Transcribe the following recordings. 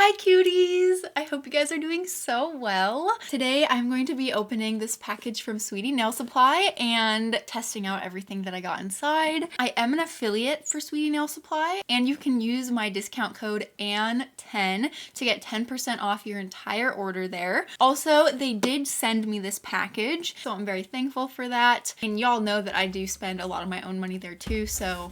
Hi cuties! I hope you guys are doing so well. Today I'm going to be opening this package from Sweetie Nail Supply and testing out everything that I got inside. I am an affiliate for Sweetie Nail Supply and you can use my discount code ANN10 to get 10% off your entire order there. Also, they did send me this package, so I'm very thankful for that. And y'all know that I do spend a lot of my own money there too, so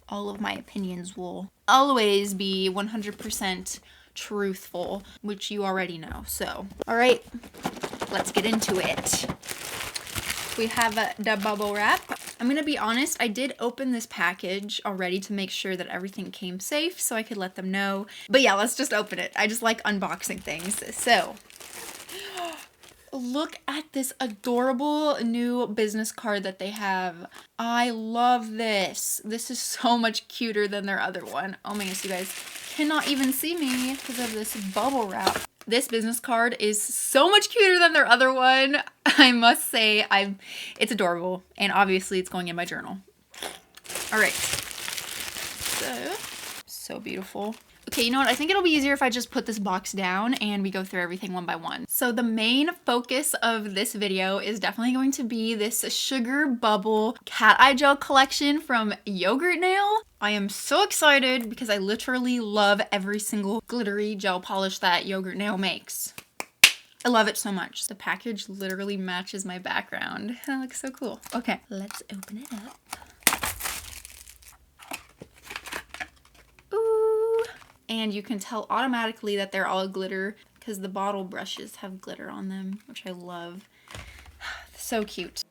all of my opinions will always be 100% truthful, which you already know. So, all right, let's get into it. We have the bubble wrap. I'm gonna be honest, I did open this package already to make sure that everything came safe so I could let them know. But yeah, let's just open it. I just like unboxing things. So, look at this adorable new business card that they have. I love this. This is so much cuter than their other one. Oh my goodness, you guys cannot even see me because of this bubble wrap. This business card is so much cuter than their other one. I must say, it's adorable. And obviously it's going in my journal. All right. So beautiful. Okay, you know what? I think it'll be easier if I just put this box down and we go through everything one by one. So the main focus of this video is definitely going to be this Sugar Bubble Cat Eye Gel collection from Yogurt Nail. I am so excited because I literally love every single glittery gel polish that Yogurt Nail makes. I love it so much. The package literally matches my background. That looks so cool. Okay, let's open it up. And you can tell automatically that they're all glitter because the bottle brushes have glitter on them, which I love. So cute.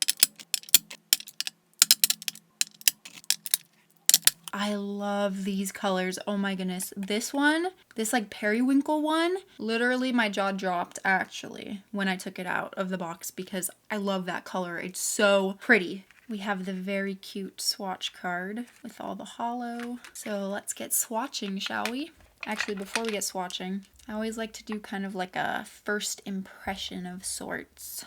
I love these colors. Oh my goodness. This one, this like periwinkle one, literally my jaw dropped actually when I took it out of the box because I love that color. It's so pretty. We have the very cute swatch card with all the hollow. So let's get swatching, shall we? Actually, before we get swatching, I always like to do kind of like a first impression of sorts.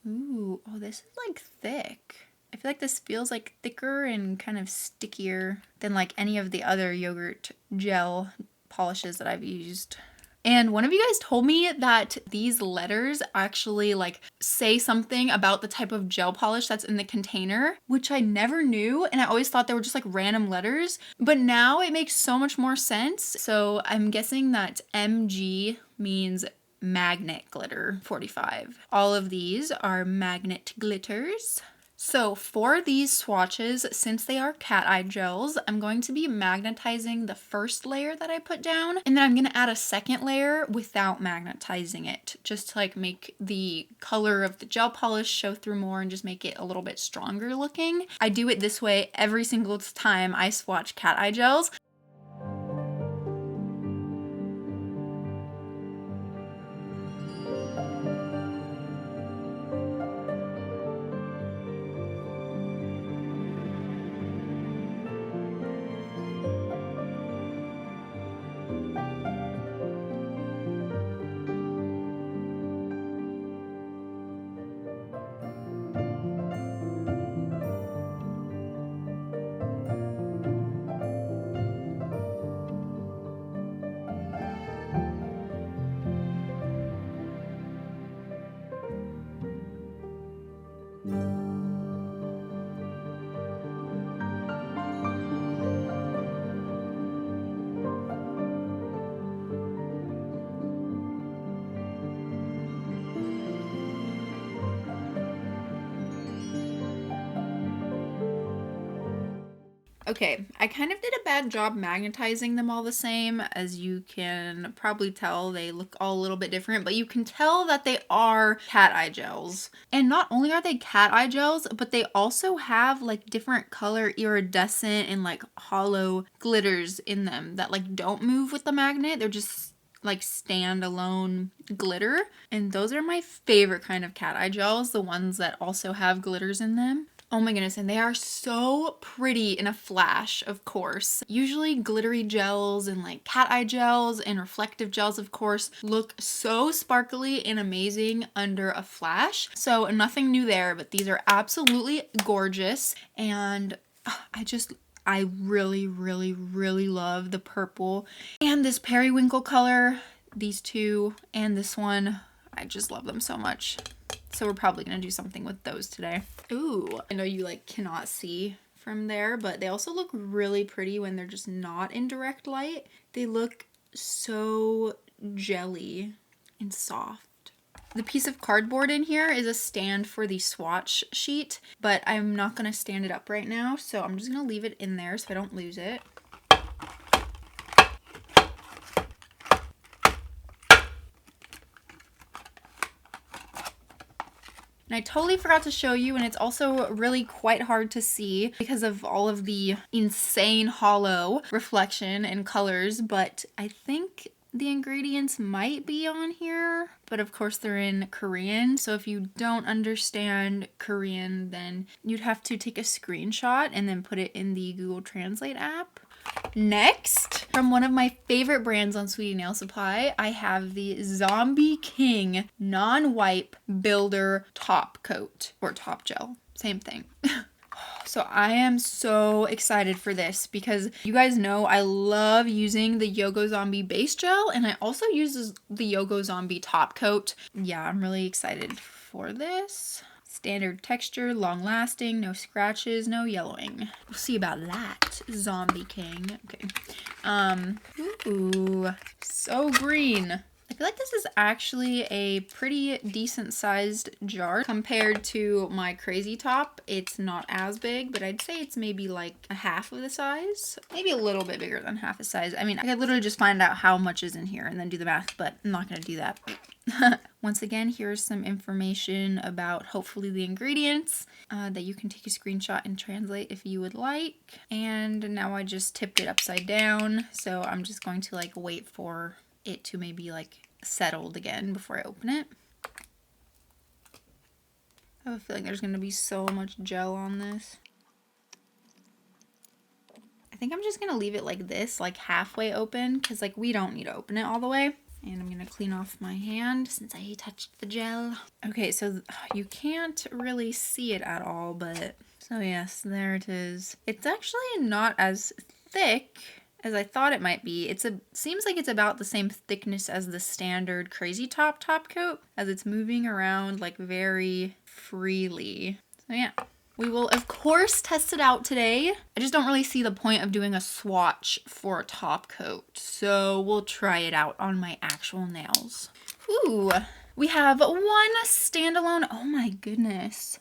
Ooh, oh, this is like thick. I feel like this feels like thicker and kind of stickier than like any of the other yogurt gel polishes that I've used. And one of you guys told me that these letters actually like say something about the type of gel polish that's in the container, which I never knew. And I always thought they were just like random letters, but now it makes so much more sense. So I'm guessing that MG means magnet glitter 45. All of these are magnet glitters. So for these swatches, since they are cat eye gels, I'm going to be magnetizing the first layer that I put down, and then I'm going to add a second layer without magnetizing it, just to like make the color of the gel polish show through more and just make it a little bit stronger looking. I do it this way every single time I swatch cat eye gels. Okay, I kind of did a bad job magnetizing them all the same. As you can probably tell, they look all a little bit different, but you can tell that they are cat eye gels. And not only are they cat eye gels, but they also have like different color iridescent and like hollow glitters in them that like don't move with the magnet. They're just like standalone glitter. And those are my favorite kind of cat eye gels, the ones that also have glitters in them. Oh my goodness, and they are so pretty in a flash, of course. Usually glittery gels and like cat eye gels and reflective gels, of course, look so sparkly and amazing under a flash. So nothing new there, but these are absolutely gorgeous. And I really, really, really love the purple and this periwinkle color. These two and this one, I just love them so much. So we're probably gonna do something with those today. Ooh, I know you like cannot see from there, but they also look really pretty when they're just not in direct light. They look so jelly and soft. The piece of cardboard in here is a stand for the swatch sheet, but I'm not gonna stand it up right now, so I'm just gonna leave it in there so I don't lose it. And I totally forgot to show you, and it's also really quite hard to see because of all of the insane hollow reflection and colors, but I think the ingredients might be on here, but of course they're in Korean, so if you don't understand Korean, then you'd have to take a screenshot and then put it in the Google Translate app. Next, from one of my favorite brands on Sweetie Nail Supply, I have the Zombie King Non-Wipe Builder Top Coat, or Top Gel, same thing. So I am so excited for this because you guys know I love using the Yogo Zombie base gel, and I also use the Yogo Zombie top coat. Yeah, I'm really excited for this. Standard texture, long lasting, no scratches, no yellowing. We'll see about that, Zombie King. Okay. Ooh, so green. I feel like this is actually a pretty decent sized jar compared to my Crazy Top. It's not as big, but I'd say it's maybe like a half of the size. Maybe a little bit bigger than half the size. I mean, I could literally just find out how much is in here and then do the math, but I'm not gonna do that. Once again, here's some information about hopefully the ingredients that you can take a screenshot and translate if you would like. And now I just tipped it upside down, so I'm just going to like wait for it to maybe like settled again before I open it. I have a feeling there's going to be so much gel on this. I think I'm just going to leave it like this, like halfway open, because like we don't need to open it all the way. And I'm going to clean off my hand since I touched the gel. Okay, so you can't really see it at all, but so yes, there it is. It's actually not as thick as I thought it might be. Seems like it's about the same thickness as the standard Crazy Top coat, as it's moving around like very freely. So yeah. We will, of course, test it out today. I just don't really see the point of doing a swatch for a top coat, so we'll try it out on my actual nails. Ooh, we have one standalone. Oh my goodness.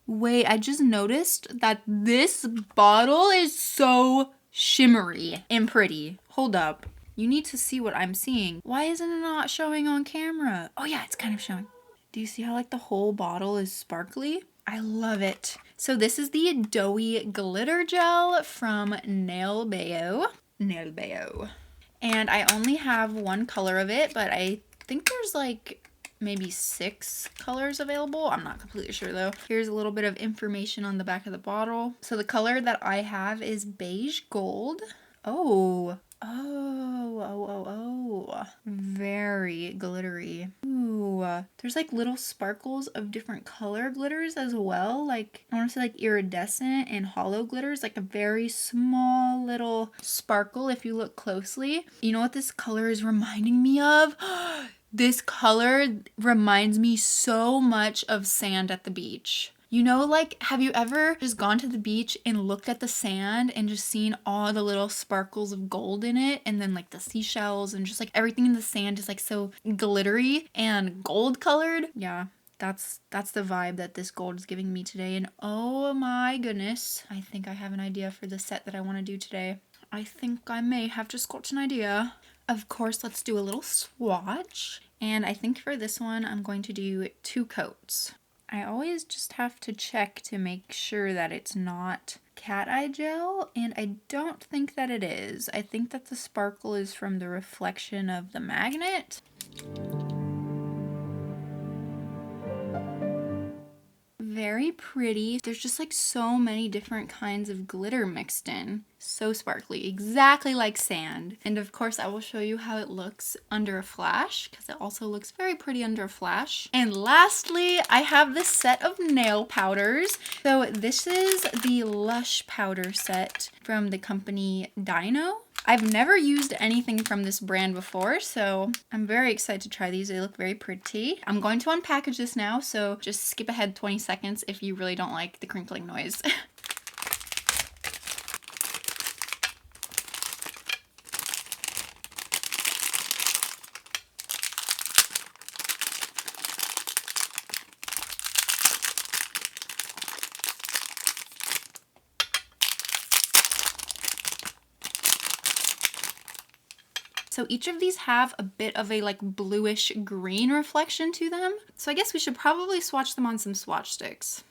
Wait, I just noticed that this bottle is so shimmery and pretty. Hold up. You need to see what I'm seeing. Why isn't it not showing on camera? Oh yeah, it's kind of showing. Do you see how like the whole bottle is sparkly? I love it. So this is the Doughy Glitter Gel from Nail Bayo. And I only have one color of it, but I think there's like maybe 6 colors available. I'm not completely sure though. Here's a little bit of information on the back of the bottle. So the color that I have is beige gold. Oh. Very glittery. Ooh, there's like little sparkles of different color glitters as well. Like, I want to say like iridescent and hollow glitters, like a very small little sparkle if you look closely. You know what this color is reminding me of? This color reminds me so much of sand at the beach. You know, like, have you ever just gone to the beach and looked at the sand and just seen all the little sparkles of gold in it, and then like the seashells and just like everything in the sand is like so glittery and gold colored? Yeah, that's the vibe that this gold is giving me today. And oh my goodness, I think I have an idea for the set that I want to do today. I think I may have just got an idea. Of course, let's do a little swatch. And I think for this one, I'm going to do 2 coats. I always just have to check to make sure that it's not cat eye gel, and I don't think that it is. I think that the sparkle is from the reflection of the magnet. very pretty. There's just like so many different kinds of glitter mixed in. So sparkly, exactly like sand. And of course I will show you how it looks under a flash, because it also looks very pretty under a flash. And lastly, I have this set of nail powders. So this is the Lush powder set from the company Dino. I've never used anything from this brand before, so I'm very excited to try these. They look very pretty. I'm going to unpackage this now, so just skip ahead 20 seconds if you really don't like the crinkling noise. So each of these have a bit of a like bluish green reflection to them. So I guess we should probably swatch them on some swatch sticks.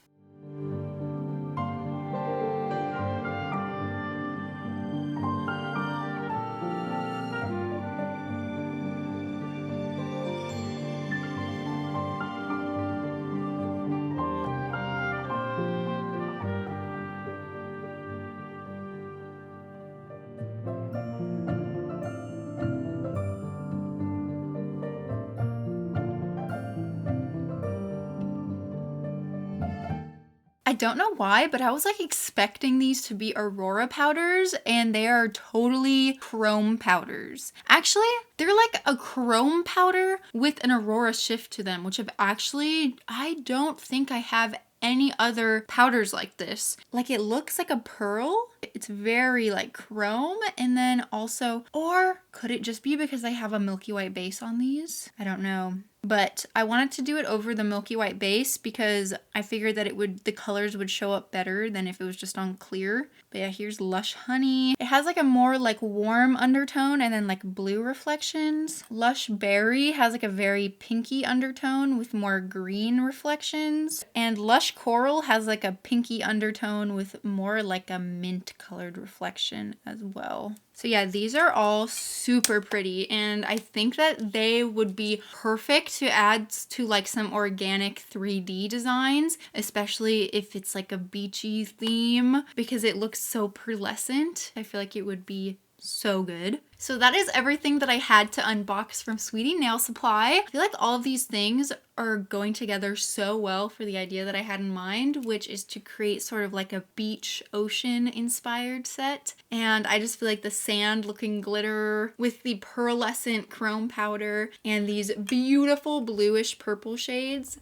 I don't know why, but I was like expecting these to be Aurora powders, and they are totally chrome powders. Actually, they're like a chrome powder with an Aurora shift to them, which I don't think I have any other powders like this. Like it looks like a pearl. It's very like chrome, and then also, or could it just be because I have a milky white base on these? I don't know. But I wanted to do it over the milky white base because I figured that the colors would show up better than if it was just on clear. But yeah, here's Lush Honey. It has like a more like warm undertone and then like blue reflections. Lush Berry has like a very pinky undertone with more green reflections. And Lush Coral has like a pinky undertone with more like a mint colored reflection as well. So yeah, these are all super pretty, and I think that they would be perfect to add to like some organic 3D designs, especially if it's like a beachy theme, because it looks so pearlescent. I feel like it would be so good. So that is everything that I had to unbox from Sweetie Nail Supply. I feel like all of these things are going together so well for the idea that I had in mind, which is to create sort of like a beach ocean inspired set. And I just feel like the sand looking glitter with the pearlescent chrome powder and these beautiful bluish purple shades,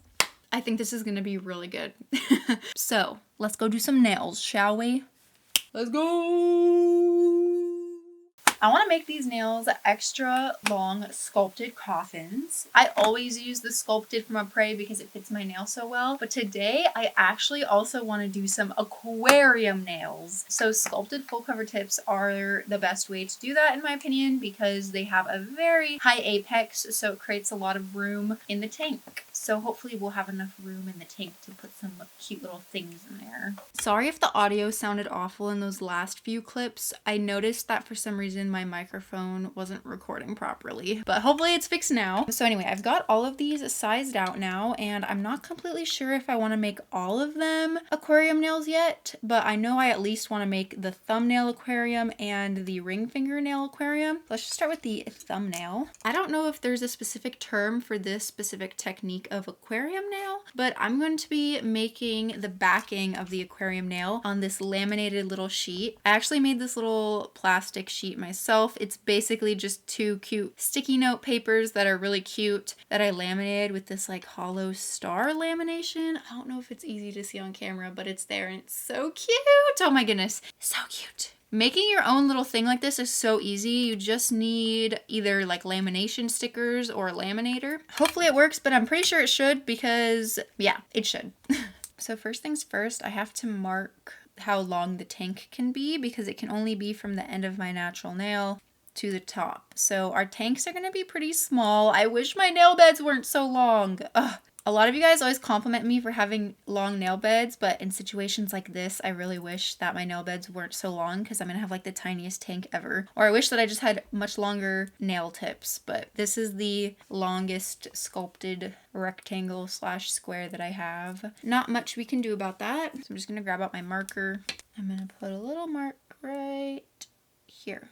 I think this is gonna be really good. So let's go do some nails, shall we? Let's go! I want to make these nails extra long sculpted coffins. I always use the sculpted from Poway because it fits my nail so well, but today I actually also want to do some aquarium nails. So sculpted full cover tips are the best way to do that in my opinion because they have a very high apex, so it creates a lot of room in the tank. So hopefully we'll have enough room in the tank to put some cute little things in there. Sorry if the audio sounded awful in those last few clips. I noticed that for some reason my microphone wasn't recording properly, but hopefully it's fixed now. So anyway, I've got all of these sized out now, and I'm not completely sure if I want to make all of them aquarium nails yet, but I know I at least want to make the thumbnail aquarium and the ring fingernail aquarium. Let's just start with the thumbnail. I don't know if there's a specific term for this specific technique of aquarium nail, but I'm going to be making the backing of the aquarium nail on this laminated little sheet. I actually made this little plastic sheet myself. It's basically just two cute sticky note papers that are really cute that I laminated with this like hollow star lamination. I don't know if it's easy to see on camera, but it's there and it's so cute. Oh my goodness, so cute. Making your own little thing like this is so easy. You just need either like lamination stickers or a laminator. Hopefully it works, but I'm pretty sure it should because yeah, it should. So first things first, I have to mark how long the tank can be because it can only be from the end of my natural nail to the top. So our tanks are gonna be pretty small. I wish my nail beds weren't so long. Ugh. A lot of you guys always compliment me for having long nail beds, but in situations like this, I really wish that my nail beds weren't so long because I'm going to have like the tiniest tank ever. Or I wish that I just had much longer nail tips, but this is the longest sculpted rectangle slash square that I have. Not much we can do about that. So I'm just going to grab out my marker. I'm going to put a little mark right here.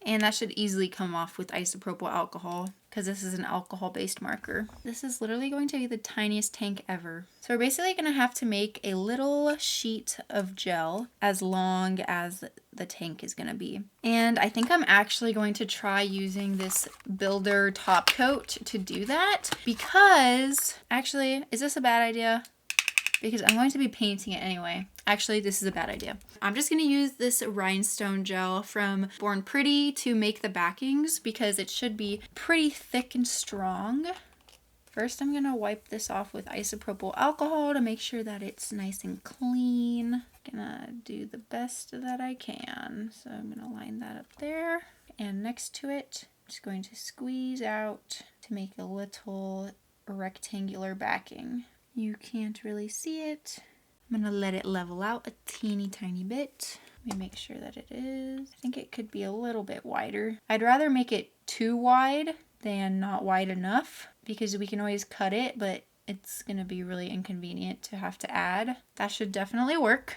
And that should easily come off with isopropyl alcohol because this is an alcohol-based marker. This is literally going to be the tiniest tank ever. So we're basically going to have to make a little sheet of gel as long as the tank is going to be. And I think I'm actually going to try using this builder top coat to do that because, actually, is this a bad idea? Because I'm going to be painting it anyway. Actually, this is a bad idea. I'm just going to use this rhinestone gel from Born Pretty to make the backings because it should be pretty thick and strong. First, I'm going to wipe this off with isopropyl alcohol to make sure that it's nice and clean. Gonna do the best that I can. So I'm going to line that up there. And next to it, I'm just going to squeeze out to make a little rectangular backing. You can't really see it. I'm gonna let it level out a teeny tiny bit. Let me make sure that it is. I think it could be a little bit wider. I'd rather make it too wide than not wide enough because we can always cut it, but it's gonna be really inconvenient to have to add. That should definitely work.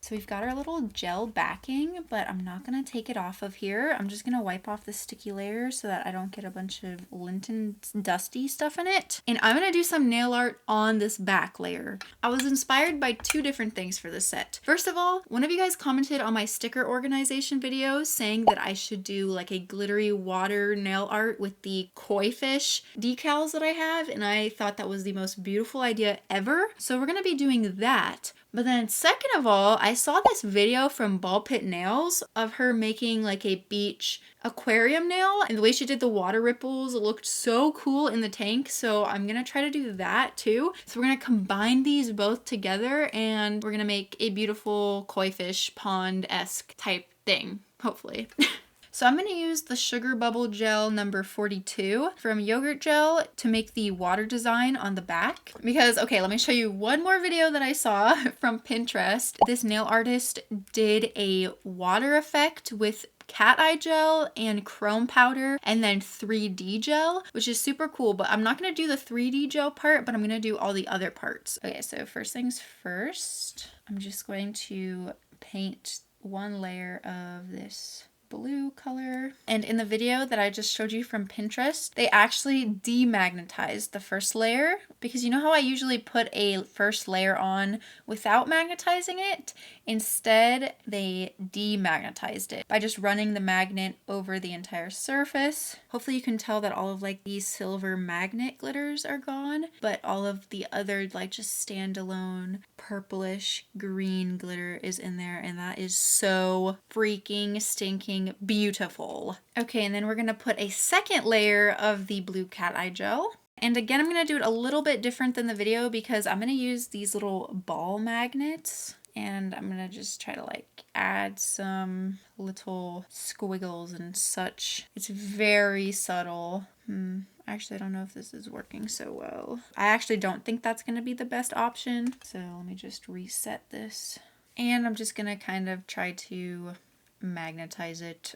So we've got our little gel backing, but I'm not going to take it off of here. I'm just going to wipe off the sticky layer so that I don't get a bunch of lint and dusty stuff in it. And I'm going to do some nail art on this back layer. I was inspired by two different things for this set. First of all, one of you guys commented on my sticker organization video saying that I should do like a glittery water nail art with the koi fish decals that I have, and I thought that was the most beautiful idea ever. So we're going to be doing that. But then second of all, I saw this video from Ball Pit Nails of her making like a beach aquarium nail, and the way she did the water ripples looked so cool in the tank. So I'm gonna try to do that too. So we're gonna combine these both together and we're gonna make a beautiful koi fish pond-esque type thing, hopefully. So I'm going to use the Sugar Bubble Gel number 42 from Yogurt Gel to make the water design on the back. Because, okay, let me show you one more video that I saw from Pinterest. This nail artist did a water effect with cat eye gel and chrome powder and then 3D gel, which is super cool, but I'm not going to do the 3D gel part, but I'm going to do all the other parts. Okay, so first things first, I'm just going to paint one layer of this blue color. And in the video that I just showed you from Pinterest, they actually demagnetized the first layer because you know how I usually put a first layer on without magnetizing it? Instead, they demagnetized it by just running the magnet over the entire surface. Hopefully you can tell that all of like these silver magnet glitters are gone, but all of the other like just standalone purplish green glitter is in there, and that is so freaking stinking beautiful. Okay, and then we're gonna put a second layer of the blue cat eye gel. And again, I'm gonna do it a little bit different than the video because I'm gonna use these little ball magnets, and I'm gonna just try to like add some little squiggles and such. It's very subtle. Actually, I don't know if this is working so well. I actually don't think that's gonna be the best option. So let me just reset this. And I'm just gonna kind of try to magnetize it.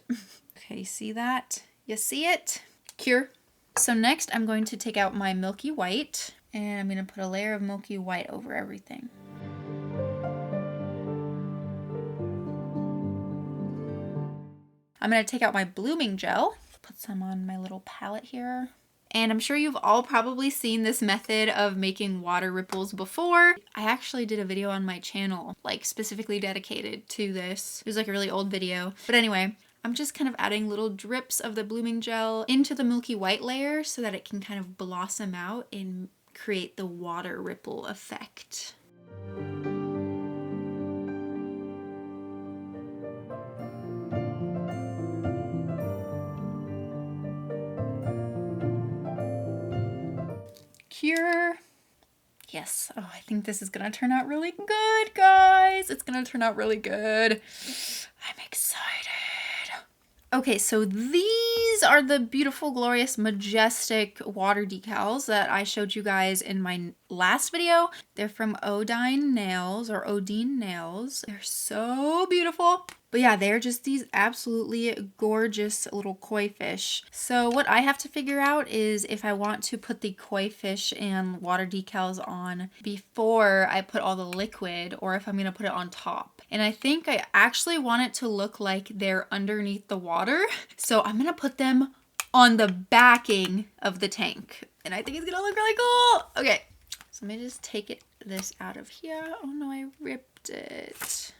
Okay, see that? You see it? Cure. So next I'm going to take out my milky white and I'm going to put a layer of milky white over everything. I'm going to take out my blooming gel, put some on my little palette here. And I'm sure you've all probably seen this method of making water ripples before. I actually did a video on my channel, like specifically dedicated to this. It was like a really old video. But anyway, I'm just kind of adding little drips of the blooming gel into the milky white layer so that it can kind of blossom out and create the water ripple effect. Cure. Yes. Oh, I think this is gonna turn out really good, guys. It's gonna turn out really good. I'm excited. Okay, so these are the beautiful, glorious, majestic water decals that I showed you guys in my last video. They're from Odine Nails or Odine Nails. They're so beautiful. But yeah, they're just these absolutely gorgeous little koi fish. So what I have to figure out is if I want to put the koi fish and water decals on before I put all the liquid, or if I'm going to put it on top. And I think I actually want it to look like they're underneath the water. So I'm going to put them on the backing of the tank. And I think it's going to look really cool. Okay, so let me just take this out of here. Oh no, I ripped it.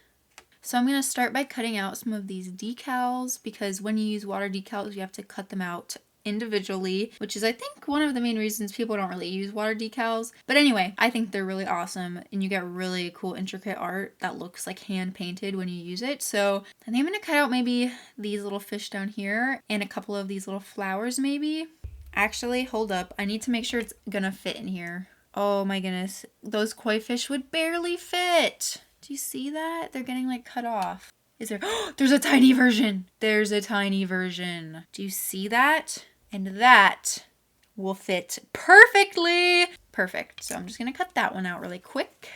So I'm going to start by cutting out some of these decals, because when you use water decals, you have to cut them out individually, which is I think one of the main reasons people don't really use water decals. But anyway, I think they're really awesome and you get really cool intricate art that looks like hand painted when you use it. So I think I'm going to cut out maybe these little fish down here and a couple of these little flowers maybe. Actually, hold up. I need to make sure it's going to fit in here. Oh my goodness. Those koi fish would barely fit. Do you see that? They're getting like cut off. Is there? Oh, there's a tiny version. There's a tiny version. Do you see that? And that will fit perfectly. Perfect. So I'm just going to cut that one out really quick.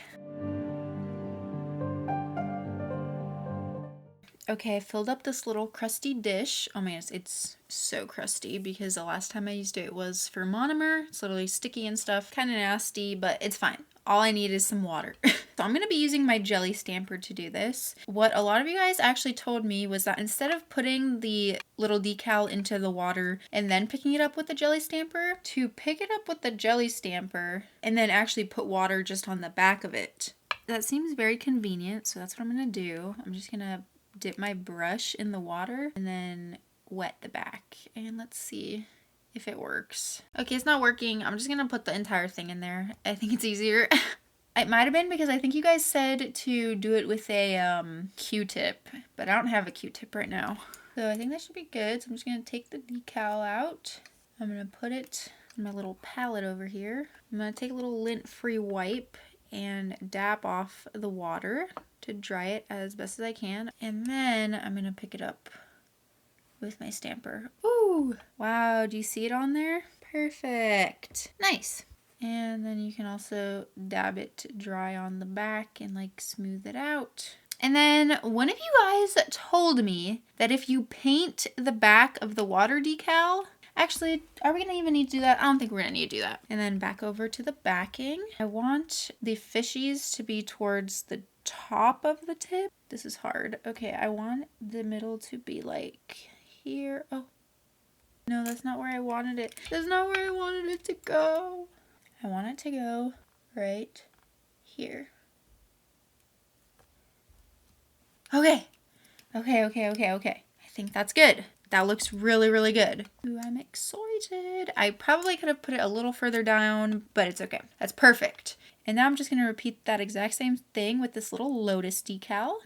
Okay, I filled up this little crusty dish. Oh man, it's so crusty because the last time I used it was for monomer. It's literally sticky and stuff. Kind of nasty, but it's fine. All I need is some water. So I'm going to be using my jelly stamper to do this. What a lot of you guys actually told me was that instead of putting the little decal into the water and then picking it up with the jelly stamper, to pick it up with the jelly stamper and then actually put water just on the back of it. That seems very convenient, so that's what I'm going to do. I'm just going to dip my brush in the water and then wet the back. And let's see if it works. Okay, it's not working. I'm just gonna put the entire thing in there. I think it's easier. It might have been because I think you guys said to do it with a Q-tip, but I don't have a Q-tip right now. So I think that should be good. So I'm just gonna take the decal out. I'm gonna put it in my little palette over here. I'm gonna take a little lint-free wipe and dab off the water to dry it as best as I can. And then I'm gonna pick it up with my stamper. Ooh, wow, do you see it on there? Perfect. Nice. And then you can also dab it dry on the back and like smooth it out. And then one of you guys told me that if you paint the back of the water decal, actually, are we gonna even need to do that? I don't think we're gonna need to do that. And then back over to the backing. I want the fishies to be towards the top of the tip. This is hard. Okay, I want the middle to be like here. Oh, no, that's not where I wanted it. That's not where I wanted it to go. I want it to go right here. Okay. Okay. I think that's good. That looks really, really good. Ooh, I'm excited. I probably could have put it a little further down, but it's okay. That's perfect. And now I'm just going to repeat that exact same thing with this little lotus decal.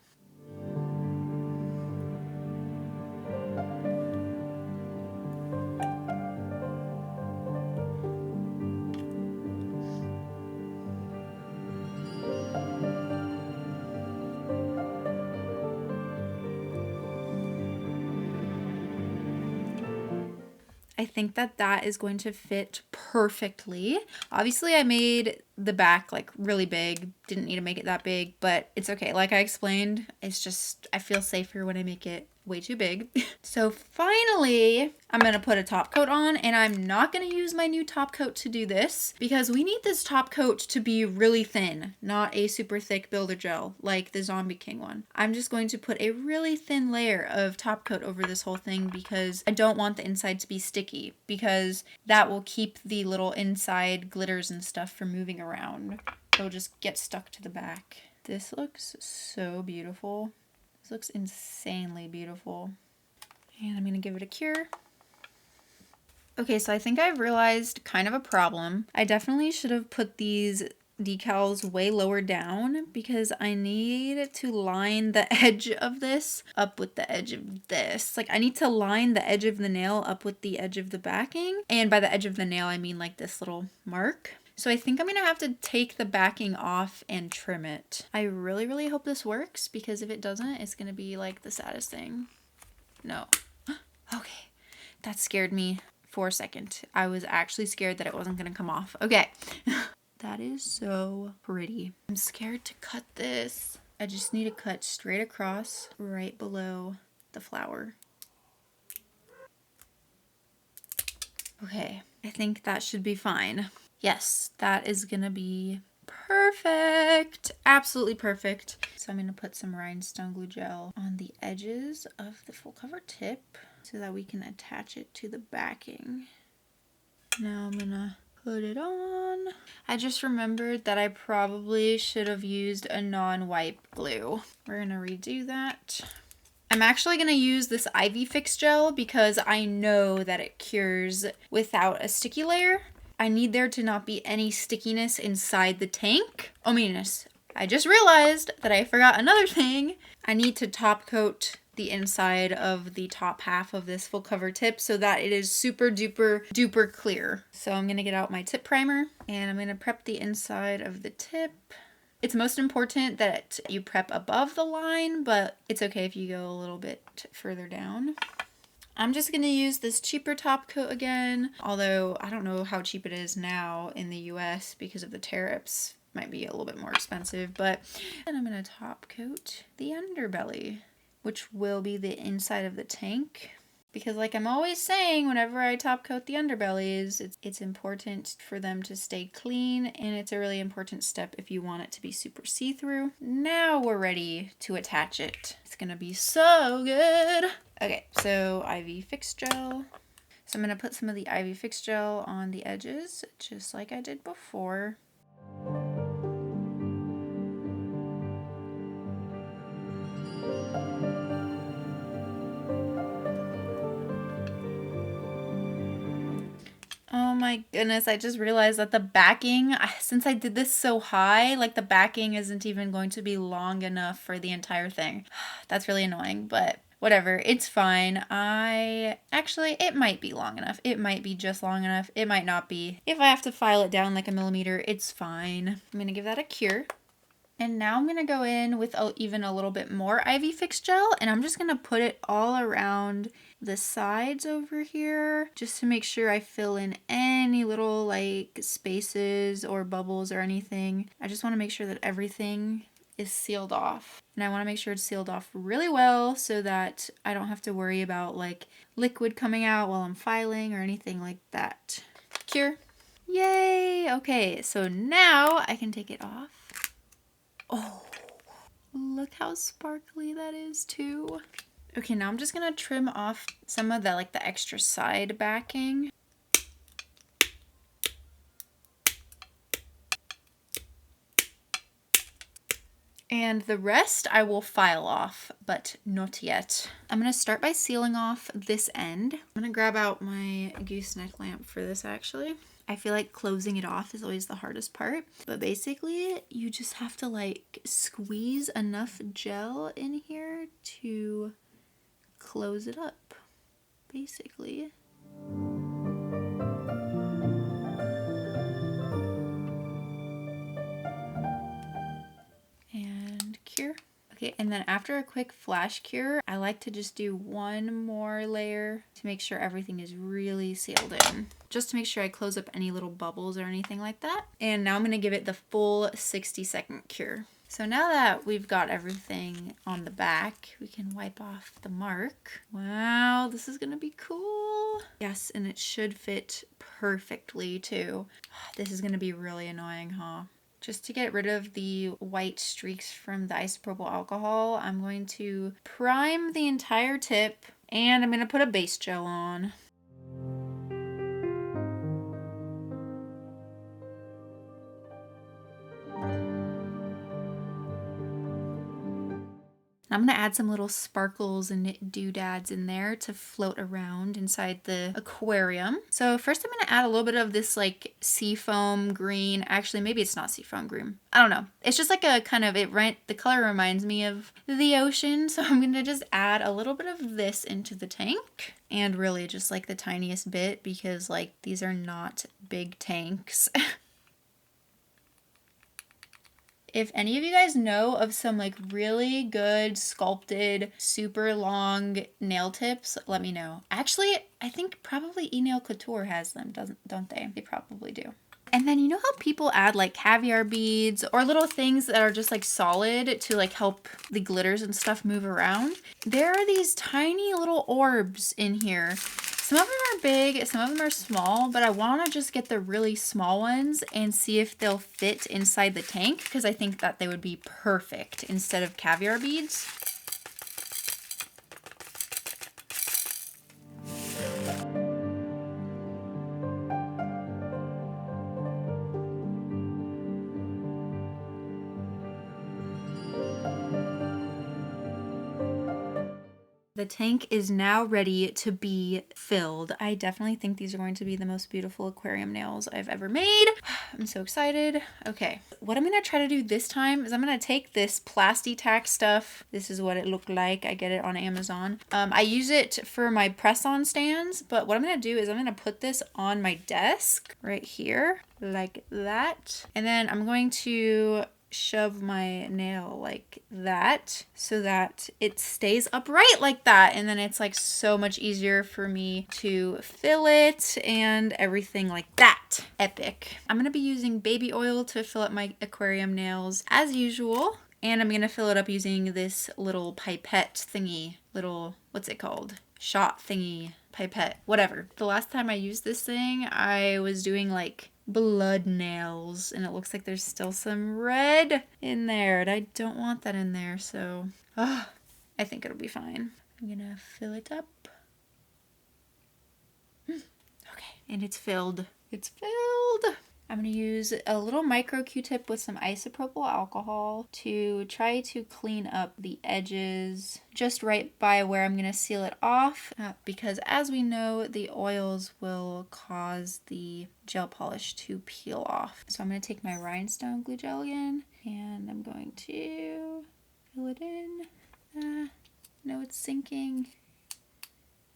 I think that is going to fit perfectly. Obviously, I made the back like really big. Didn't need to make it that big, but it's okay. Like I explained, it's just I feel safer when I make it way too big. So finally, I'm going to put a top coat on, and I'm not going to use my new top coat to do this because we need this top coat to be really thin, not a super thick builder gel like the Zombie King one. I'm just going to put a really thin layer of top coat over this whole thing because I don't want the inside to be sticky, because that will keep the little inside glitters and stuff from moving around. They'll just get stuck to the back. This looks so beautiful. This looks insanely beautiful. And I'm going to give it a cure. Okay, so I think I've realized kind of a problem. I definitely should have put these decals way lower down because I need to line the edge of this up with the edge of this. Like I need to line the edge of the nail up with the edge of the backing. And by the edge of the nail, I mean like this little mark. So I think I'm going to have to take the backing off and trim it. I really, really hope this works because if it doesn't, it's going to be like the saddest thing. No. Okay, that scared me for a second. I was actually scared that it wasn't gonna come off. Okay. That is so pretty. I'm scared to cut this. I just need to cut straight across right below the flower. Okay, I think that should be fine. Yes, that is gonna be perfect. Absolutely perfect. So I'm gonna put some rhinestone glue gel on the edges of the full cover tip so that we can attach it to the backing. Now I'm gonna put it on. I just remembered that I probably should have used a non-wipe glue. We're gonna redo that. I'm actually going to use this Ivy Fix gel because I know that it cures without a sticky layer. I need there to not be any stickiness inside the tank. Oh my goodness, I just realized that I forgot another thing. I need to top coat the inside of the top half of this full cover tip so that it is super duper clear. So I'm going to get out my tip primer and I'm going to prep the inside of the tip. It's most important that you prep above the line, but it's okay if you go a little bit further down. I'm just going to use this cheaper top coat again, although I don't know how cheap it is now in the US because of the tariffs. Might be a little bit more expensive, but and I'm going to top coat the underbelly, which will be the inside of the tank. Because like I'm always saying, whenever I top coat the underbellies, it's important for them to stay clean, and it's a really important step if you want it to be super see-through. Now we're ready to attach it. It's gonna be so good. Okay, so Ivy Fix gel. So I'm gonna put some of the Ivy Fix gel on the edges, just like I did before. Oh my goodness, I just realized that the backing, since I did this so high, like the backing isn't even going to be long enough for the entire thing. That's really annoying, but whatever, it's fine. It might be long enough. It might be just long enough. It might not be. If I have to file it down like a millimeter, it's fine. I'm gonna give that a cure. And now I'm gonna go in with even a little bit more Ivy Fix gel, and I'm just gonna put it all around the sides over here just to make sure I fill in any little like spaces or bubbles or anything. I just want to make sure that everything is sealed off, and I want to make sure it's sealed off really well so that I don't have to worry about like liquid coming out while I'm filing or anything like that. Cure. Yay! Okay, so now I can take it off. Oh, look how sparkly that is too. Okay, now I'm just gonna trim off some of the the extra side backing. And the rest I will file off, but not yet. I'm gonna start by sealing off this end. I'm gonna grab out my gooseneck lamp for this actually. I feel like closing it off is always the hardest part, but basically you just have to like squeeze enough gel in here to close it up, basically. And cure. Okay, and then after a quick flash cure, I like to just do one more layer to make sure everything is really sealed in. Just to make sure I close up any little bubbles or anything like that. And now I'm gonna give it the full 60-second cure. So now that we've got everything on the back, we can wipe off the mark. Wow, this is gonna be cool. Yes, and it should fit perfectly too. This is gonna be really annoying, huh? Just to get rid of the white streaks from the isopropyl alcohol, I'm going to prime the entire tip and I'm going to put a base gel on. I'm going to add some little sparkles and doodads in there to float around inside the aquarium. So first I'm going to add a little bit of this like seafoam green. Actually, maybe it's not seafoam green. I don't know. It's just like a kind of, the color reminds me of the ocean. So I'm going to just add a little bit of this into the tank. And really just like the tiniest bit because like these are not big tanks. If any of you guys know of some like really good sculpted, super long nail tips, let me know. Actually, I think probably eNail Couture has them, don't they? They probably do. And then you know how people add like caviar beads or little things that are just like solid to like help the glitters and stuff move around? There are these tiny little orbs in here. Some of them are big, some of them are small, but I want to just get the really small ones and see if they'll fit inside the tank because I think that they would be perfect instead of caviar beads. The tank is now ready to be filled. I definitely think these are going to be the most beautiful aquarium nails I've ever made. I'm so excited. Okay, what I'm gonna try to do this time is I'm gonna take this Plasti-Tack stuff. This is what it looked like. I get it on Amazon. I use it for my press-on stands, but what I'm gonna do is I'm gonna put this on my desk right here, like that. And then I'm going to shove my nail like that so that it stays upright like that, and then it's like so much easier for me to fill it and everything like that. Epic. I'm gonna be using baby oil to fill up my aquarium nails as usual, and I'm gonna fill it up using this little pipette thingy, little, what's it called, shot thingy, pipette, whatever. The last time I used this thing I was doing like blood nails, and it looks like there's still some red in there, and I don't want that in there, so I think it'll be fine. I'm gonna fill it up. Okay, and it's filled. It's filled. I'm going to use a little micro Q-tip with some isopropyl alcohol to try to clean up the edges just right by where I'm going to seal it off, because as we know, the oils will cause the gel polish to peel off. So I'm going to take my rhinestone glue gel again, and I'm going to fill it in. No, it's sinking.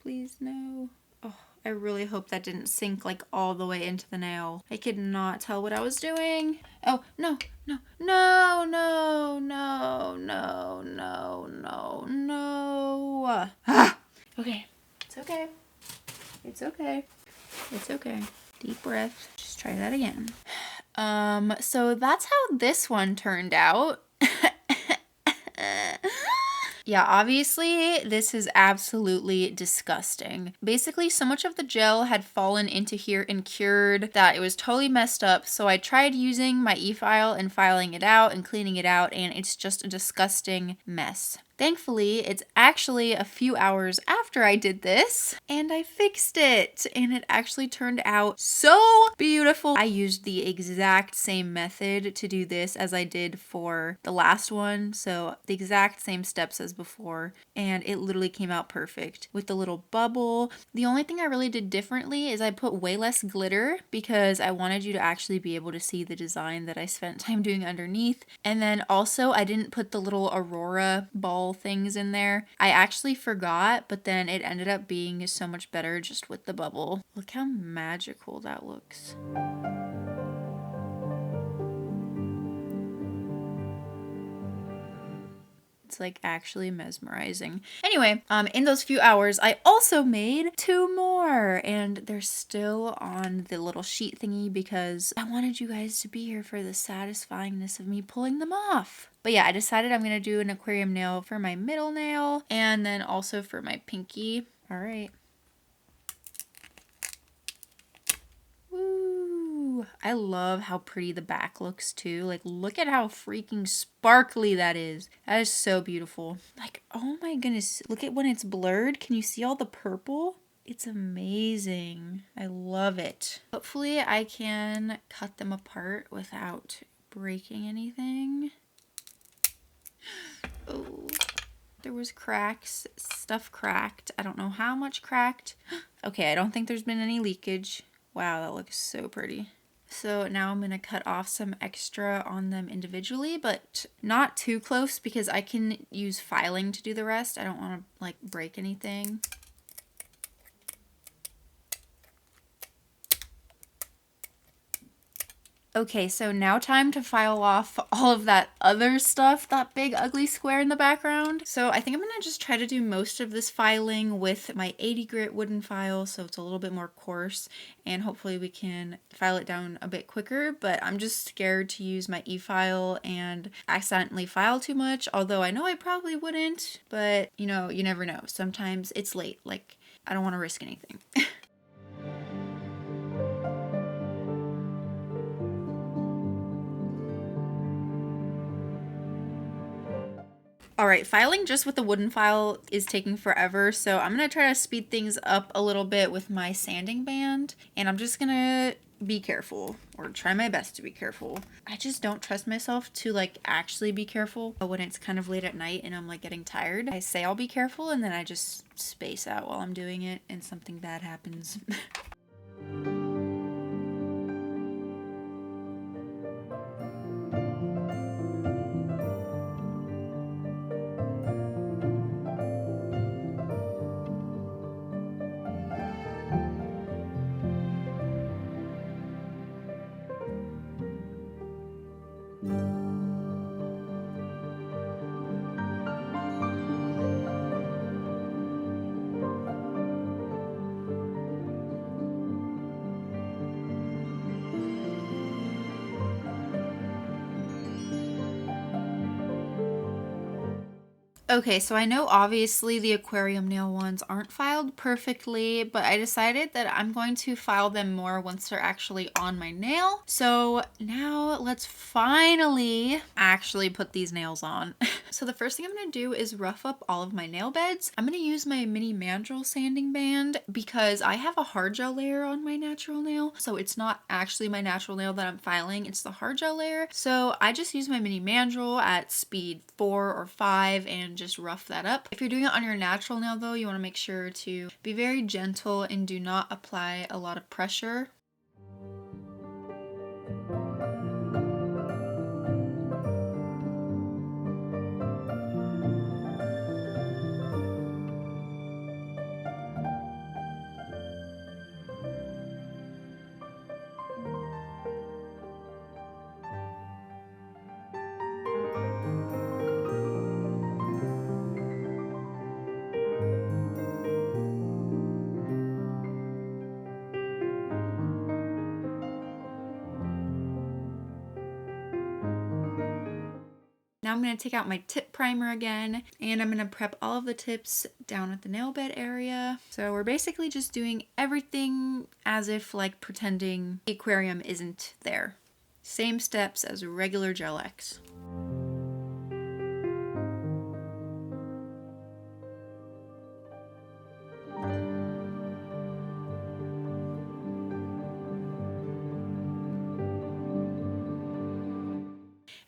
Please, no. Oh, I really hope that didn't sink like all the way into the nail. I could not tell what I was doing. Oh, no, no, no, no, no, no, no, no, no. Okay, it's okay. It's okay. It's okay. Deep breath. Just try that again. So that's how this one turned out. Yeah, obviously this is absolutely disgusting. Basically, so much of the gel had fallen into here and cured that it was totally messed up. So I tried using my e-file and filing it out and cleaning it out, and it's just a disgusting mess. Thankfully, it's actually a few hours after I did this, and I fixed it, and it actually turned out so beautiful. I used the exact same method to do this as I did for the last one, so the exact same steps as before, and it literally came out perfect with the little bubble. The only thing I really did differently is I put way less glitter because I wanted you to actually be able to see the design that I spent time doing underneath, and then also I didn't put the little Aurora ball things in there. I actually forgot, but then it ended up being so much better just with the bubble. Look how magical that looks. It's like actually mesmerizing. Anyway, in those few hours, I also made 2 more, and they're still on the little sheet thingy because I wanted you guys to be here for the satisfyingness of me pulling them off. But yeah, I decided I'm gonna do an aquarium nail for my middle nail and then also for my pinky. All right. I love how pretty the back looks too. Like, look at how freaking sparkly that is. That is so beautiful. Like, oh my goodness. Look at when it's blurred. Can you see all the purple? It's amazing. I love it. Hopefully I can cut them apart without breaking anything. Oh, there was cracks. Stuff cracked. I don't know how much cracked. Okay, I don't think there's been any leakage. Wow, that looks so pretty. So now I'm going to cut off some extra on them individually, but not too close because I can use filing to do the rest. I don't want to like break anything. Okay, so now time to file off all of that other stuff, that big ugly square in the background. So I think I'm gonna just try to do most of this filing with my 80 grit wooden file, so it's a little bit more coarse, and hopefully we can file it down a bit quicker, but I'm just scared to use my e-file and accidentally file too much, although I know I probably wouldn't, but you know, you never know. Sometimes it's late, like I don't wanna risk anything. Alright, filing just with the wooden file is taking forever, so I'm going to try to speed things up a little bit with my sanding band, and I'm just going to be careful, or try my best to be careful. I just don't trust myself to like actually be careful when it's kind of late at night and I'm like getting tired. I say I'll be careful and then I just space out while I'm doing it and something bad happens. Okay, so I know obviously the aquarium nail ones aren't filed perfectly, but I decided that I'm going to file them more once they're actually on my nail. So now let's finally actually put these nails on. So the first thing I'm going to do is rough up all of my nail beds. I'm going to use my mini mandrel sanding band because I have a hard gel layer on my natural nail. So it's not actually my natural nail that I'm filing, it's the hard gel layer. So I just use my mini mandrel at speed 4 or 5 and just rough that up. If you're doing it on your natural nail though, you want to make sure to be very gentle and do not apply a lot of pressure. Now I'm going to take out my tip primer again, and I'm going to prep all of the tips down at the nail bed area. So we're basically just doing everything as if like pretending the aquarium isn't there. Same steps as regular Gel X.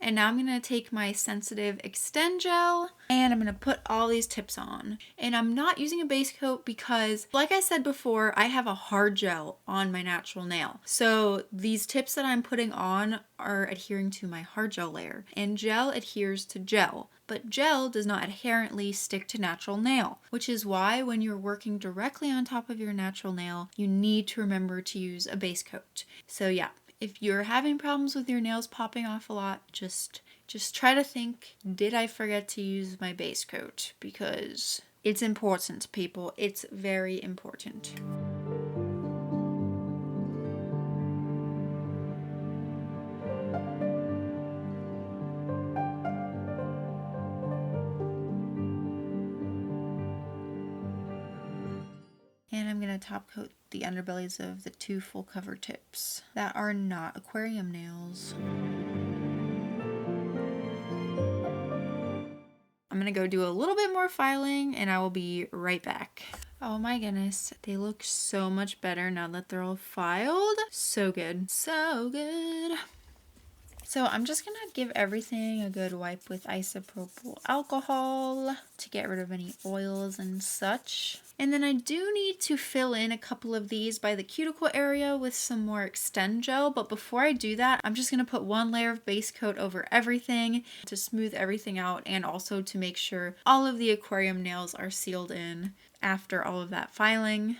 And now I'm going to take my sensitive extend gel and I'm going to put all these tips on. And I'm not using a base coat because, like I said before, I have a hard gel on my natural nail. So these tips that I'm putting on are adhering to my hard gel layer. And gel adheres to gel. But gel does not inherently stick to natural nail, which is why when you're working directly on top of your natural nail, you need to remember to use a base coat. So yeah. If you're having problems with your nails popping off a lot, just try to think, did I forget to use my base coat? Because it's important, people. It's very important. And I'm going to top coat the underbellies of the 2 full cover tips that are not aquarium nails. I'm going to go do a little bit more filing and I will be right back. Oh my goodness, they look so much better now that they're all filed. So good. So good. So I'm just going to give everything a good wipe with isopropyl alcohol to get rid of any oils and such. And then I do need to fill in a couple of these by the cuticle area with some more extend gel. But before I do that, I'm just going to put 1 layer of base coat over everything to smooth everything out and also to make sure all of the aquarium nails are sealed in after all of that filing.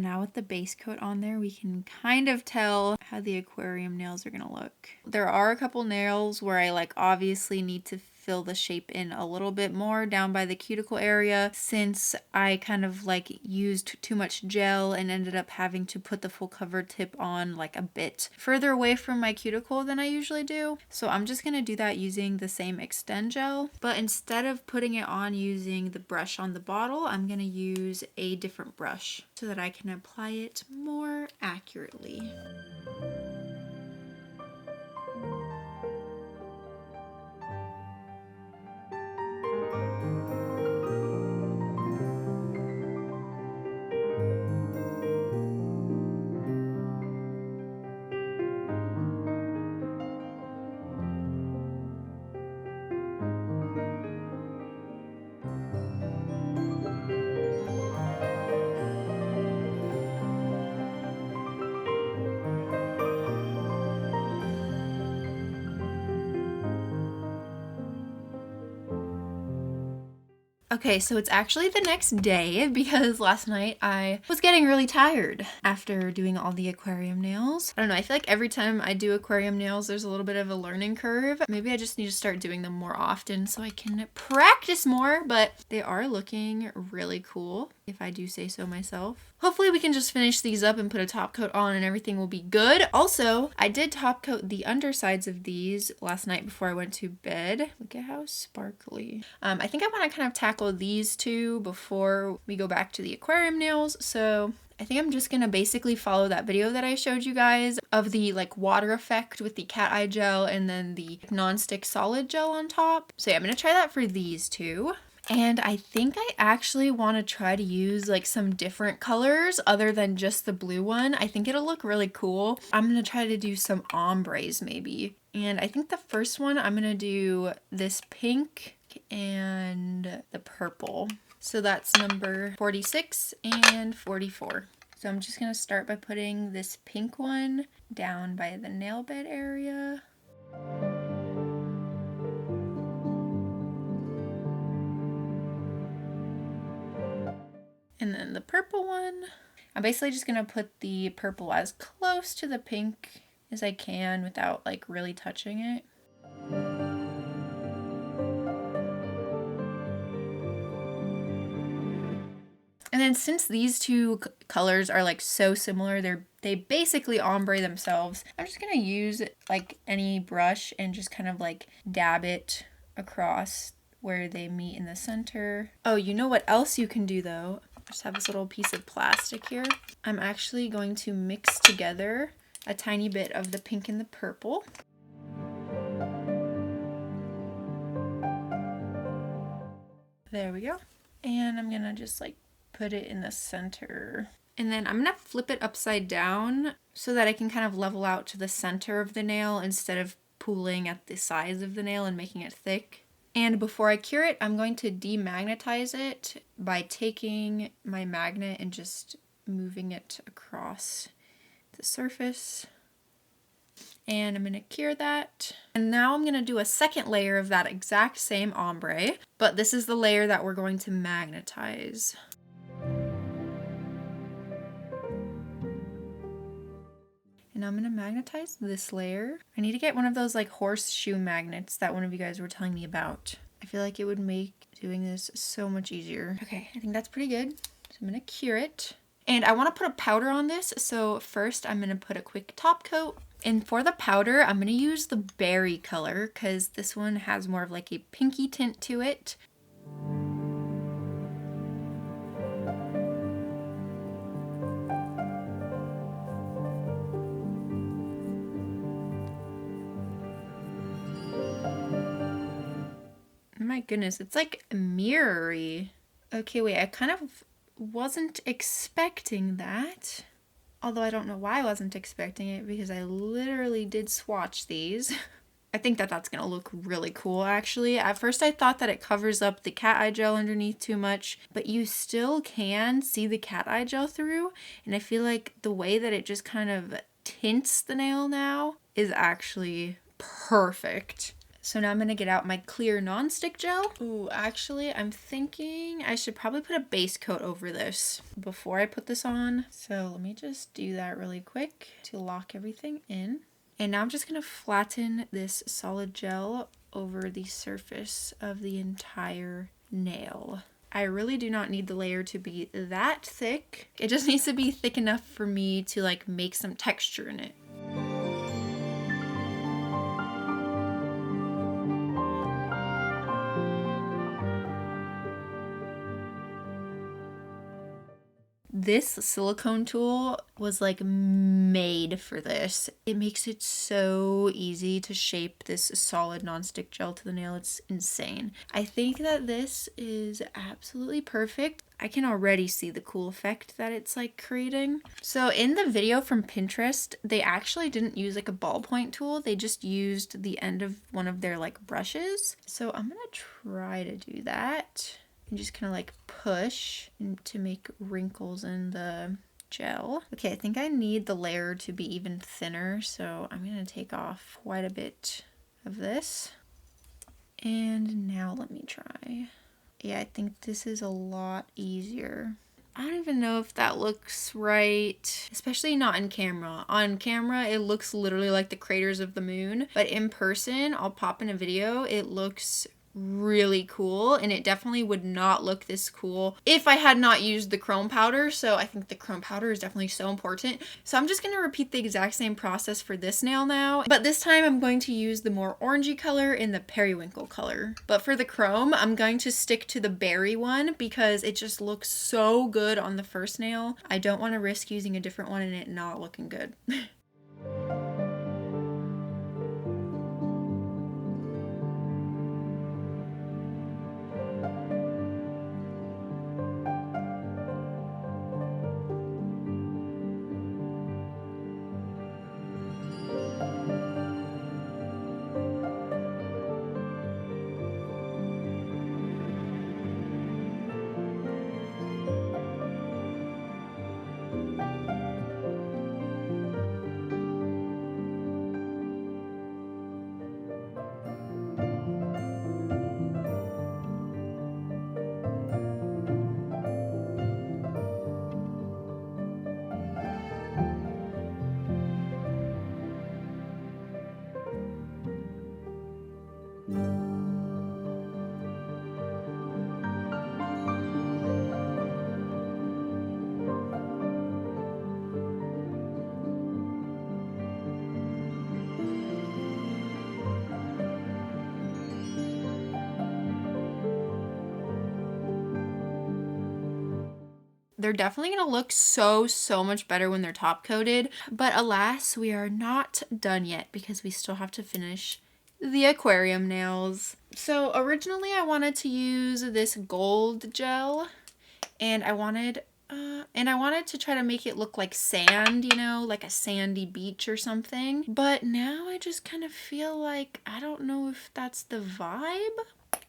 now with the base coat on there, we can kind of tell how the aquarium nails are gonna look. There are a couple nails where I like obviously need to fill the shape in a little bit more down by the cuticle area, since I kind of like used too much gel and ended up having to put the full cover tip on like a bit further away from my cuticle than I usually do. So I'm just gonna do that using the same extend gel, but instead of putting it on using the brush on the bottle, I'm gonna use a different brush so that I can apply it more accurately. Okay, so it's actually the next day because last night I was getting really tired after doing all the aquarium nails. I don't know, I feel like every time I do aquarium nails, there's a little bit of a learning curve. Maybe I just need to start doing them more often so I can practice more, but they are looking really cool, if I do say so myself. Hopefully we can just finish these up and put a top coat on and everything will be good. Also, I did top coat the undersides of these last night before I went to bed. Look at how sparkly. I think I want to kind of tackle these two before we go back to the aquarium nails. So I think I'm just gonna basically follow that video that I showed you guys of the like water effect with the cat eye gel and then the non-stick solid gel on top. So yeah, I'm gonna try that for these two. And I think I actually want to try to use like some different colors other than just the blue one. I think it'll look really cool. I'm going to try to do some ombres maybe. And I think the first one I'm going to do this pink and the purple. So that's number 46 and 44. So I'm just going to start by putting this pink one down by the nail bed area. And then the purple one, I'm basically just gonna put the purple as close to the pink as I can without like really touching it. And then since these two colors are like so similar, they basically ombre themselves, I'm just gonna use like any brush and just kind of like dab it across where they meet in the center. Oh, you know what else you can do though? Just have this little piece of plastic here. I'm actually going to mix together a tiny bit of the pink and the purple. There we go. And I'm gonna just like put it in the center. And then I'm gonna flip it upside down so that I can kind of level out to the center of the nail instead of pooling at the sides of the nail and making it thick. And before I cure it, I'm going to demagnetize it by taking my magnet and just moving it across the surface. And I'm going to cure that. And now I'm going to do a second layer of that exact same ombre, but this is the layer that we're going to magnetize. And I'm going to magnetize this layer. I need to get one of those like horseshoe magnets that one of you guys were telling me about. I feel like it would make doing this so much easier. Okay, I think that's pretty good. So I'm going to cure it. And I want to put a powder on this. So first I'm going to put a quick top coat. And for the powder, I'm going to use the berry color because this one has more of like a pinky tint to it. My goodness, it's like mirrory. Okay, wait, I kind of wasn't expecting that. Although I don't know why I wasn't expecting it because I literally did swatch these. I think that that's gonna look really cool actually. At first I thought that it covers up the cat eye gel underneath too much, but you still can see the cat eye gel through. And I feel like the way that it just kind of tints the nail now is actually perfect. So now I'm gonna get out my clear nonstick gel. Ooh, actually, I'm thinking I should probably put a base coat over this before I put this on. So let me just do that really quick to lock everything in. And now I'm just gonna flatten this solid gel over the surface of the entire nail. I really do not need the layer to be that thick. It just needs to be thick enough for me to like make some texture in it. This silicone tool was like made for this. It makes it so easy to shape this solid nonstick gel to the nail. It's insane. I think that this is absolutely perfect. I can already see the cool effect that it's like creating. So in the video from Pinterest, they actually didn't use like a ballpoint tool. They just used the end of one of their like brushes. So I'm gonna try to do that. And just kind of like push to make wrinkles in the gel. Okay, I think I need the layer to be even thinner, so I'm gonna take off quite a bit of this. And now let me try. Yeah, I think this is a lot easier. I don't even know if that looks right, especially not in camera. On camera, it looks literally like the craters of the moon, but in person, I'll pop in a video, it looks really cool, and it definitely would not look this cool if I had not used the chrome powder. So I think the chrome powder is definitely so important. So I'm just going to repeat the exact same process for this nail now, but this time I'm going to use the more orangey color in the periwinkle color. But for the chrome, I'm going to stick to the berry one because it just looks so good on the first nail. I don't want to risk using a different one and it not looking good. They're definitely going to look so much better when they're top coated, but alas, we are not done yet because we still have to finish the aquarium nails. So originally I wanted to use this gold gel, and I wanted to try to make it look like sand, you know, like a sandy beach or something. But now I just kind of feel like, I don't know if that's the vibe.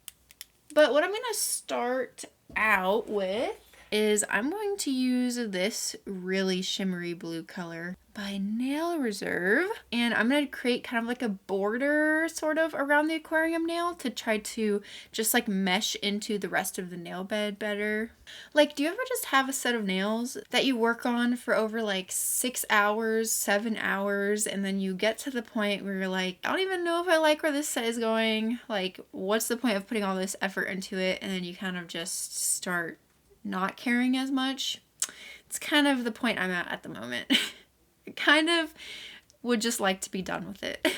But what I'm going to start out with is I'm going to use this really shimmery blue color by Nail Reserve, and I'm going to create kind of like a border sort of around the aquarium nail to try to just like mesh into the rest of the nail bed better. Like, do you ever just have a set of nails that you work on for over like 6 hours, 7 hours, and then you get to the point where you're like, I don't even know if I like where this set is going. Like, what's the point of putting all this effort into it? And then you kind of just start not caring as much. It's kind of the point I'm at the moment. I kind of would just like to be done with it.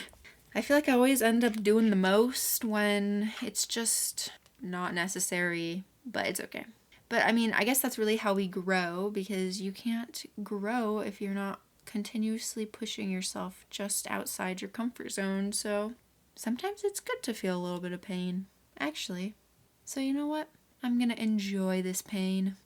I feel like I always end up doing the most when it's just not necessary, but it's okay. But I mean, I guess that's really how we grow, because you can't grow if you're not continuously pushing yourself just outside your comfort zone. So sometimes it's good to feel a little bit of pain, actually. So you know what? I'm gonna enjoy this pain.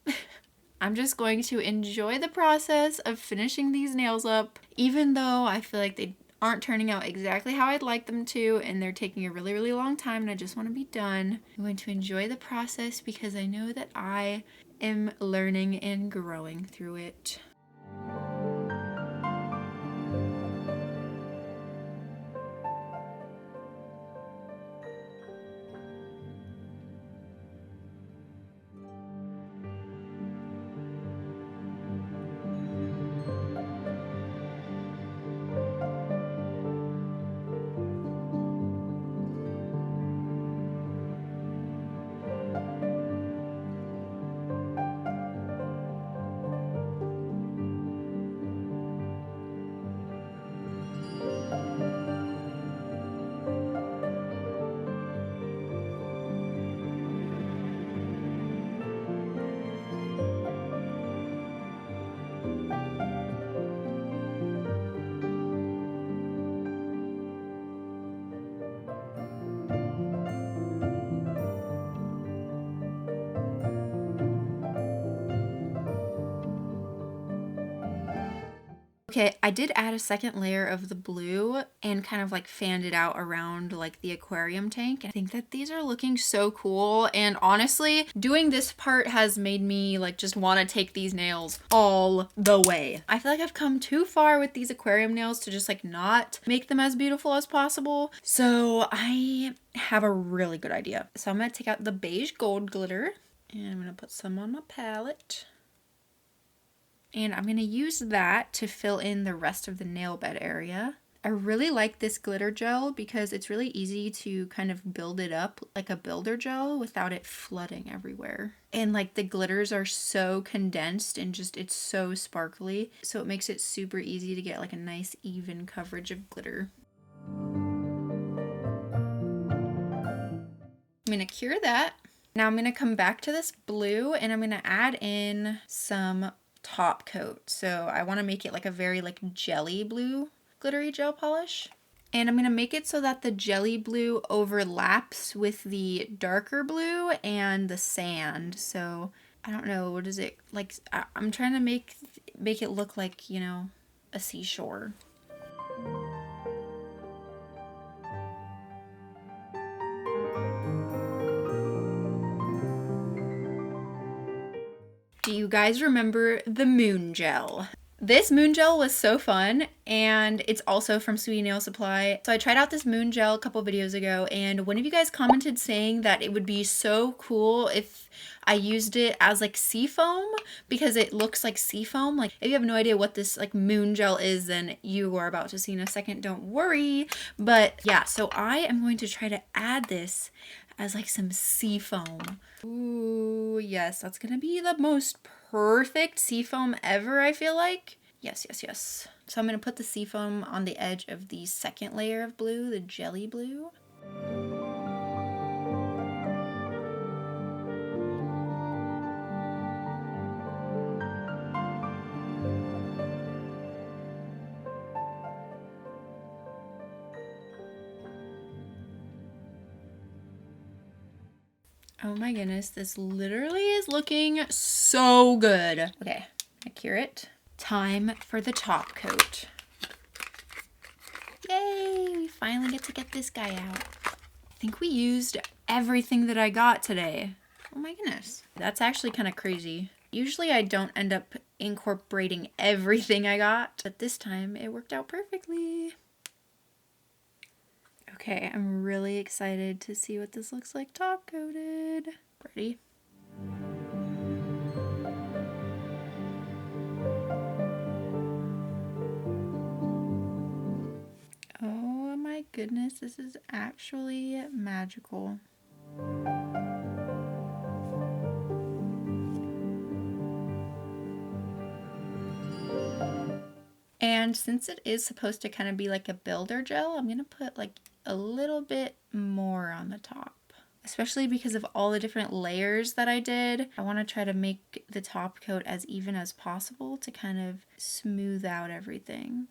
I'm just going to enjoy the process of finishing these nails up, even though I feel like they aren't turning out exactly how I'd like them to, and they're taking a really long time, and I just want to be done. I'm going to enjoy the process because I know that I am learning and growing through it. Okay, I did add a second layer of the blue and kind of like fanned it out around like the aquarium tank. I think that these are looking so cool, and honestly, doing this part has made me like just want to take these nails all the way. I feel like I've come too far with these aquarium nails to just like not make them as beautiful as possible. So I have a really good idea. So I'm gonna take out the beige gold glitter and I'm gonna put some on my palette. And I'm going to use that to fill in the rest of the nail bed area. I really like this glitter gel because it's really easy to kind of build it up like a builder gel without it flooding everywhere. And like the glitters are so condensed and just it's so sparkly. So it makes it super easy to get like a nice even coverage of glitter. I'm going to cure that. Now I'm going to come back to this blue and I'm going to add in some top coat. So I want to make it like a very like jelly blue glittery gel polish. And I'm going to make it so that the jelly blue overlaps with the darker blue and the sand. So I don't know, what is it like? I'm trying to make it look like, you know, a seashore. Do you guys remember the moon gel? This moon gel was so fun, and it's also from Sweet Nail Supply. So I tried out this moon gel a couple videos ago, and one of you guys commented saying that it would be so cool if I used it as like sea foam because it looks like sea foam. Like if you have no idea what this like moon gel is, then you are about to see in a second, don't worry. But yeah, so I am going to try to add this as like some sea foam. Ooh, yes, that's gonna be the most perfect sea foam ever, I feel like. Yes, yes, yes. So I'm gonna put the sea foam on the edge of the second layer of blue, the jelly blue. Oh my goodness, this literally is looking so good. Okay, I cure it. Time for the top coat. Yay, we finally get this guy out. I think we used everything that I got today. Oh my goodness, that's actually kind of crazy. Usually I don't end up incorporating everything I got, but this time it worked out perfectly. Okay, I'm really excited to see what this looks like top coated. Ready? Oh my goodness, this is actually magical. And since it is supposed to kind of be like a builder gel, I'm gonna put like a little bit more on the top. Especially because of all the different layers that I did. I want to try to make the top coat as even as possible to kind of smooth out everything.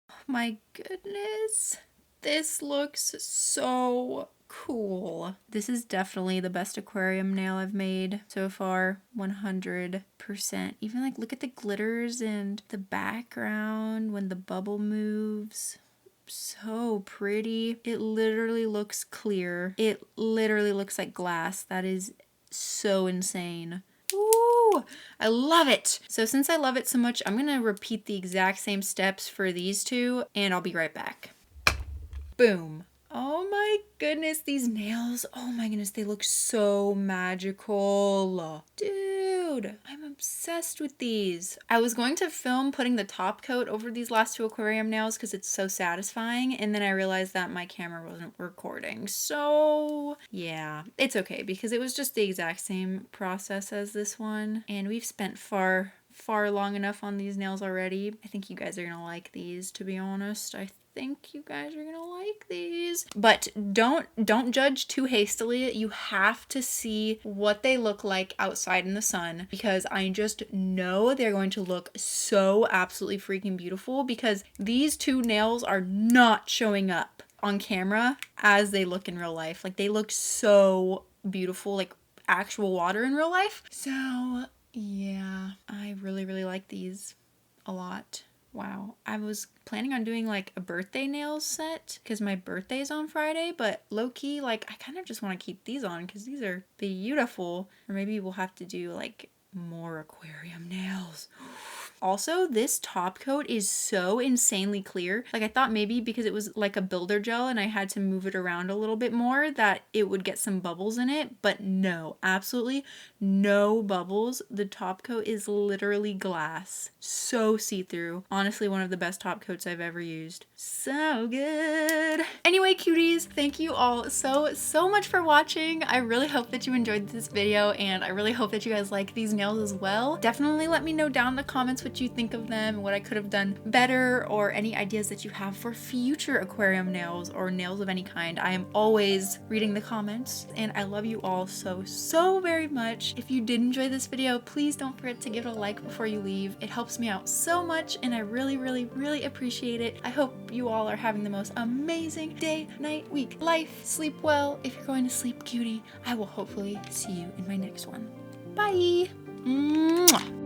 Oh my goodness. This looks so cool. This is definitely the best aquarium nail I've made so far, 100%. Even like look at the glitters and the background when the bubble moves. So pretty. It literally looks clear. It literally looks like glass. That is so insane. Ooh, I love it. So since I love it so much, I'm gonna repeat the exact same steps for these two and I'll be right back. Boom. Oh my goodness, these nails. Oh my goodness, they look so magical. Dude, I'm obsessed with these. I was going to film putting the top coat over these last two aquarium nails because it's so satisfying, and then I realized that my camera wasn't recording. So yeah, it's okay because it was just the exact same process as this one, and we've spent far long enough on these nails already. I think you guys are gonna like these, to be honest. I think you guys are gonna like these, but don't judge too hastily. You have to see what they look like outside in the sun because I just know they're going to look so absolutely freaking beautiful because these two nails are not showing up on camera as they look in real life. Like they look so beautiful, like actual water in real life. So yeah, I really like these. a lot. Wow. I was planning on doing like a birthday nails set because my birthday's on Friday, but low-key, like I kind of just want to keep these on because these are beautiful. Or maybe we'll have to do like more aquarium nails. Also, this top coat is so insanely clear. Like I thought maybe because it was like a builder gel and I had to move it around a little bit more that it would get some bubbles in it, but no, absolutely no bubbles. The top coat is literally glass. So see-through. Honestly, one of the best top coats I've ever used. So good. Anyway, cuties, thank you all so much for watching. I really hope that you enjoyed this video and I really hope that you guys like these nails as well. Definitely let me know down in the comments what you think of them and what I could have done better or any ideas that you have for future aquarium nails or nails of any kind. I am always reading the comments and I love you all so very much. If you did enjoy this video, please don't forget to give it a like before you leave. It helps me out so much and I really appreciate it. I hope you all are having the most amazing day, night, week, life. Sleep well. If you're going to sleep, cutie, I will hopefully see you in my next one. Bye! Mwah.